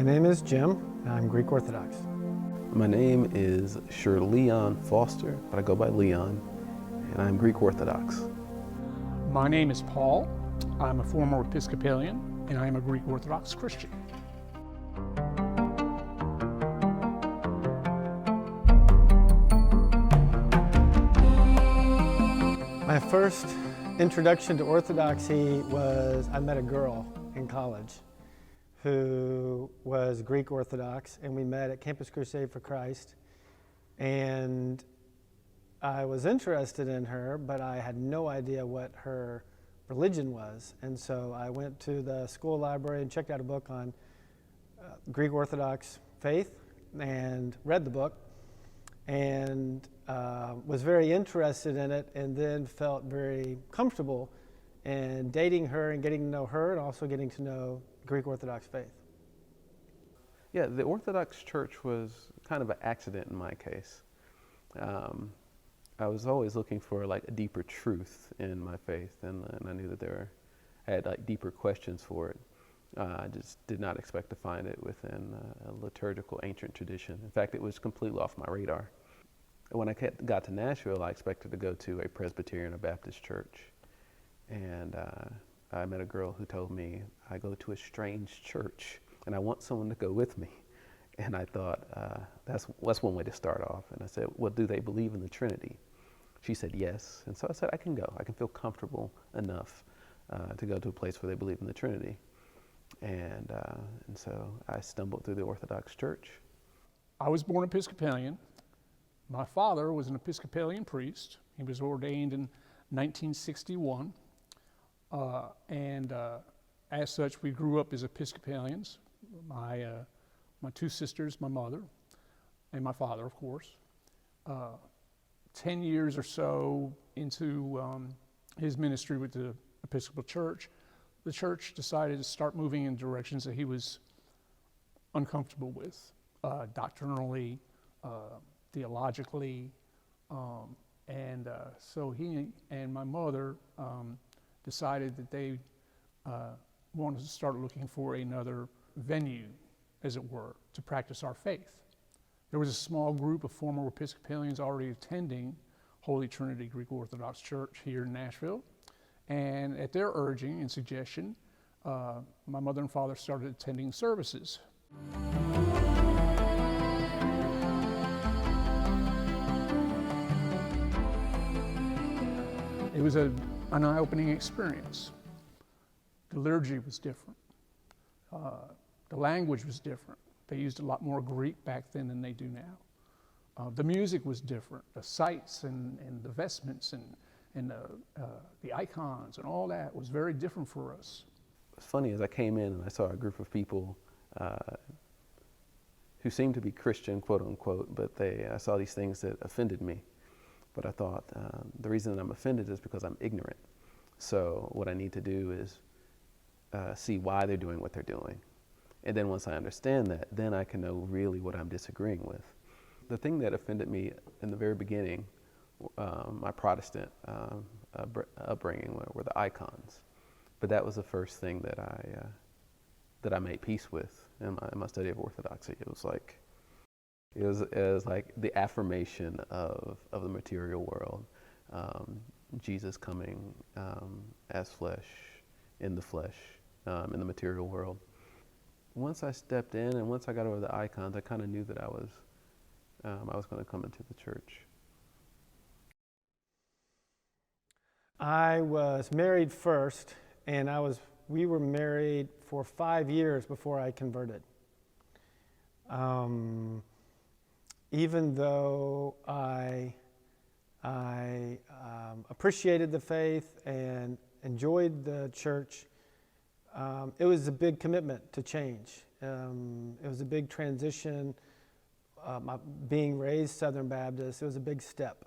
name is Jim, and I'm Greek Orthodox. My name is Sir Leon Foster, but I go by Leon, and I'm Greek Orthodox. My name is Paul. I'm a former Episcopalian, and I am a Greek Orthodox Christian. My first introduction to Orthodoxy was I met a girl in college who was Greek Orthodox, and we met at Campus Crusade for Christ. And I was interested in her, but I had no idea what her religion was. And so I went to the school library and checked out a book on Greek Orthodox faith and read the book and was very interested in it, and then felt very comfortable in dating her and getting to know her and also getting to know Greek Orthodox faith. Yeah, the Orthodox Church was kind of an accident in my case. I was always looking for like a deeper truth in my faith, and I knew that I had like deeper questions for it. I just did not expect to find it within a liturgical ancient tradition. In fact, it was completely off my radar. When I got to Nashville, I expected to go to a Presbyterian or Baptist church, and I met a girl who told me, I go to a strange church and I want someone to go with me. And I thought, that's one way to start off. And I said, well, do they believe in the Trinity? She said yes. And so I said, I can go. I can feel comfortable enough to go to a place where they believe in the Trinity. And so I stumbled through the Orthodox Church. I was born Episcopalian. My father was an Episcopalian priest. He was ordained in 1961. And as such, we grew up as Episcopalians. My two sisters, my mother, and my father, of course. 10 years or so into his ministry with the Episcopal Church, the church decided to start moving in directions that he was uncomfortable with, doctrinally, theologically, and so he and my mother decided that they wanted to start looking for another venue, as it were, to practice our faith. There was a small group of former Episcopalians already attending Holy Trinity Greek Orthodox Church here in Nashville, and at their urging and suggestion, my mother and father started attending services. It was an eye-opening experience. The liturgy was different. The language was different. They used a lot more Greek back then than they do now. The music was different. The sights and the vestments and the icons and all that was very different for us. What's funny is I came in and I saw a group of people who seemed to be Christian, quote unquote, but I saw these things that offended me. But I thought the reason that I'm offended is because I'm ignorant. So what I need to do is see why they're doing what they're doing. And then once I understand that, then I can know really what I'm disagreeing with. The thing that offended me in the very beginning, my Protestant upbringing, were the icons. But that was the first thing that I made peace with in my study of Orthodoxy. It was like the affirmation of the material world, Jesus coming as flesh, in the flesh, in the material world. Once I stepped in and once I got over the icons, I kind of knew that I was going to come into the church. I was married first, and we were married for 5 years before I converted. Even though I appreciated the faith and enjoyed the church, it was a big commitment to change. It was a big transition. Being raised Southern Baptist, it was a big step.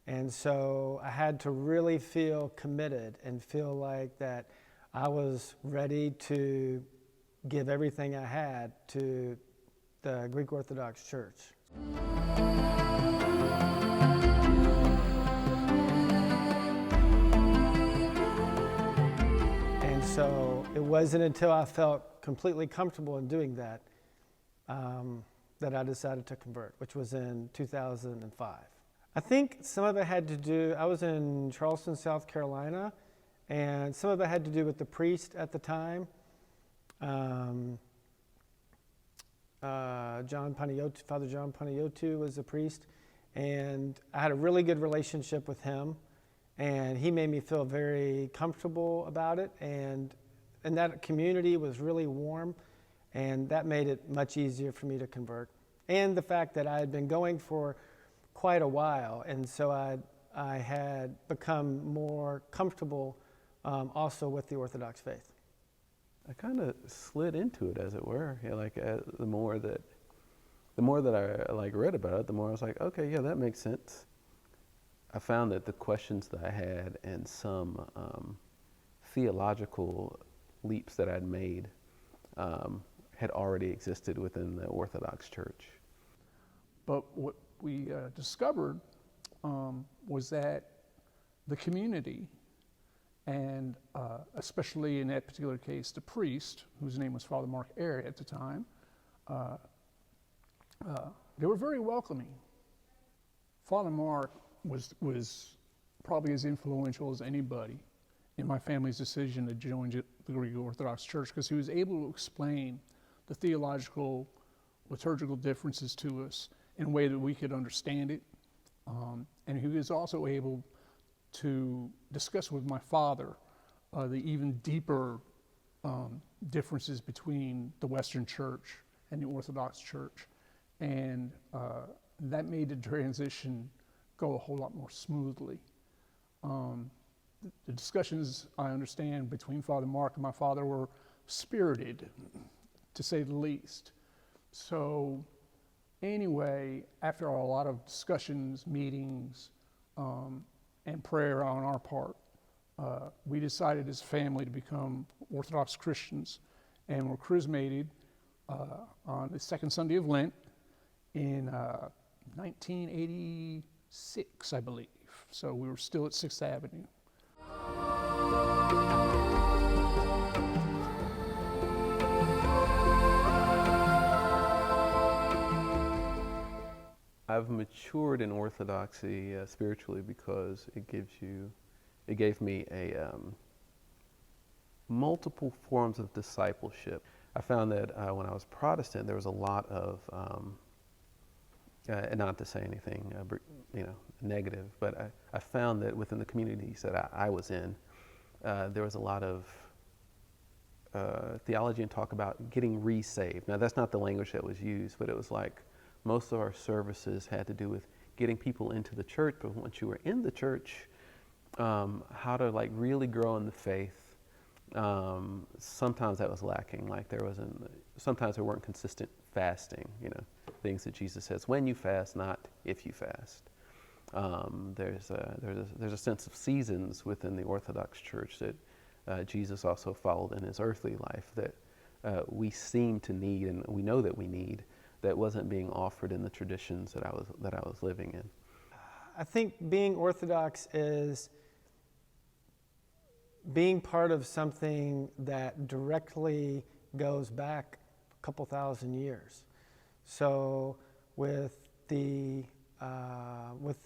And so I had to really feel committed and feel like that I was ready to give everything I had to the Greek Orthodox Church. And so it wasn't until I felt completely comfortable in doing that that I decided to convert, which was in 2005. I think some of it had to do, I was in Charleston, South Carolina, and some of it had to do with the priest at the time. Father John Panayotu was a priest, and I had a really good relationship with him, and he made me feel very comfortable about it, and that community was really warm, and that made it much easier for me to convert. And the fact that I had been going for quite a while, and so I had become more comfortable also with the Orthodox faith. I kind of slid into it, as it were. You know, like the more that I like read about it, the more I was like, okay, yeah, that makes sense. I found that the questions that I had and some theological leaps that I'd made had already existed within the Orthodox Church. But what we discovered was that the community, and especially in that particular case, the priest, whose name was Father Mark Airy at the time, they were very welcoming. Father Mark was probably as influential as anybody in my family's decision to join the Greek Orthodox Church, because he was able to explain the theological, liturgical differences to us in a way that we could understand it. And he was also able to discuss with my father the even deeper differences between the Western Church and the Orthodox Church. And that made the transition go a whole lot more smoothly. The discussions, I understand, between Father Mark and my father were spirited, to say the least. So anyway, after a lot of discussions, meetings, and prayer on our part, we decided as a family to become Orthodox Christians, and were chrismated on the second Sunday of Lent in 1986, I believe. So we were still at 6th Avenue. I've matured in Orthodoxy spiritually because it gave me a multiple forms of discipleship. I found that when I was Protestant, there was a lot of, and not to say anything, negative, but I found that within the communities that I was in, there was a lot of theology and talk about getting re-saved. Now, that's not the language that was used, but it was like most of our services had to do with getting people into the church, but once you were in the church, how to like really grow in the faith. Sometimes that was lacking. Like sometimes there weren't consistent fasting, things that Jesus says, when you fast, not if you fast. There's a sense of seasons within the Orthodox Church that Jesus also followed in his earthly life that we seem to need, and we know that we need, that wasn't being offered in the traditions that I was living in. I think being Orthodox is being part of something that directly goes back a couple thousand years. So with the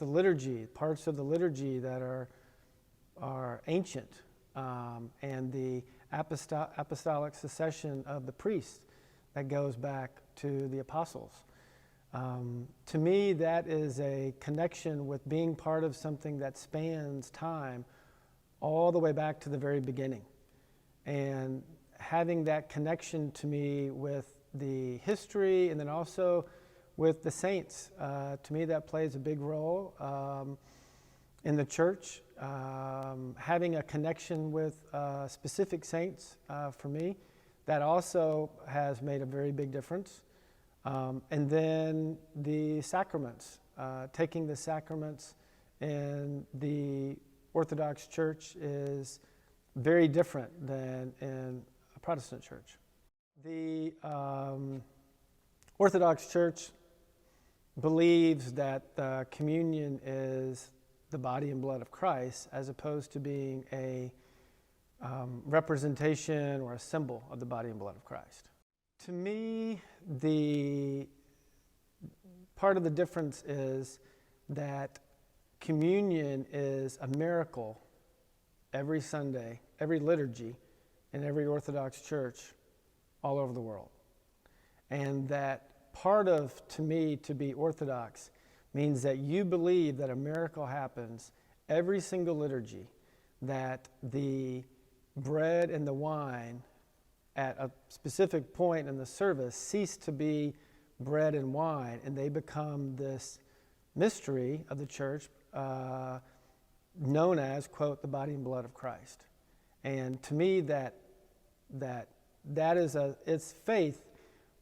liturgy, parts of the liturgy that are ancient, and the apostolic succession of the priests that goes back to the apostles. To me, that is a connection with being part of something that spans time all the way back to the very beginning. And having that connection to me with the history and then also with the saints, to me that plays a big role in the church. Having a connection with specific saints for me, that also has made a very big difference. And then the sacraments, taking the sacraments in the Orthodox Church is very different than in a Protestant church. The Orthodox Church believes that the communion is the body and blood of Christ, as opposed to being a representation or a symbol of the body and blood of Christ. To me, the part of the difference is that communion is a miracle every Sunday, every liturgy, in every Orthodox church all over the world. And that part of, to me, to be Orthodox means that you believe that a miracle happens every single liturgy, that the bread and the wine at a specific point in the service cease to be bread and wine, and they become this mystery of the church known as, quote, the body and blood of Christ. And to me, that is it's faith,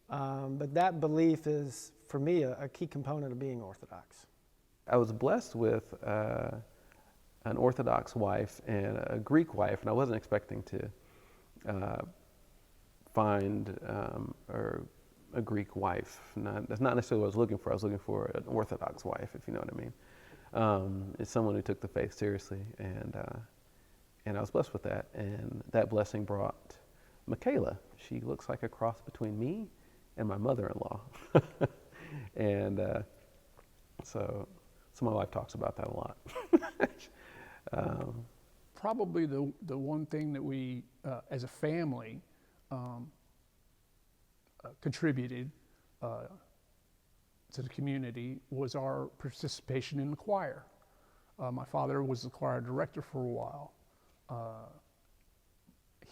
but that belief is, for me, a key component of being Orthodox. I was blessed with an Orthodox wife and a Greek wife, and I wasn't expecting to find a Greek wife. That's not necessarily what I was looking for. I was looking for an Orthodox wife, if you know what I mean. It's someone who took the faith seriously, and I was blessed with that. And that blessing brought Michaela. She looks like a cross between me and my mother-in-law. And so my wife talks about that a lot. Probably the one thing that we, as a family, contributed to the community was our participation in the choir. My father was the choir director for a while.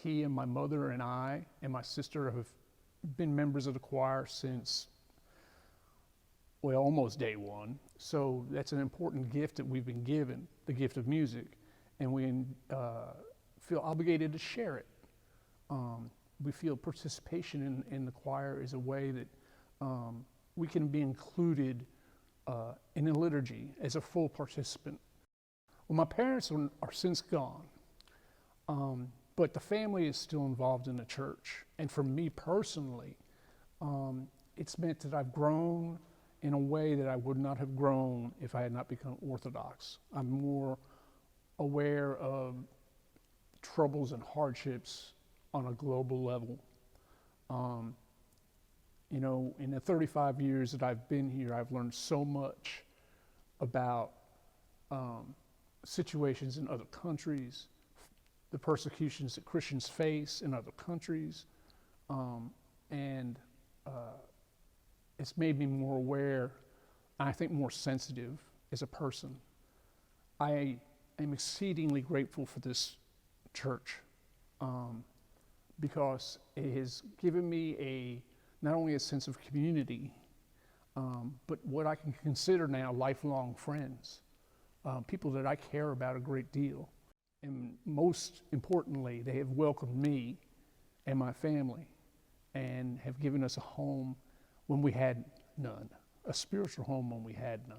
He and my mother and I and my sister have been members of the choir since, well, almost day one. So that's an important gift that we've been given, the gift of music, and we feel obligated to share it. We feel participation in the choir is a way that we can be included in a liturgy as a full participant. Well, my parents are since gone, but the family is still involved in the church. And for me personally, it's meant that I've grown in a way that I would not have grown if I had not become Orthodox. I'm more aware of troubles and hardships on a global level. You know, in the 35 years that I've been here, I've learned so much about situations in other countries, the persecutions that Christians face in other countries, and it's made me more aware, and I think more sensitive as a person. I am exceedingly grateful for this church because it has given me not only a sense of community, but what I can consider now lifelong friends, people that I care about a great deal. And most importantly, they have welcomed me and my family and have given us a home when we had none, a spiritual home when we had none.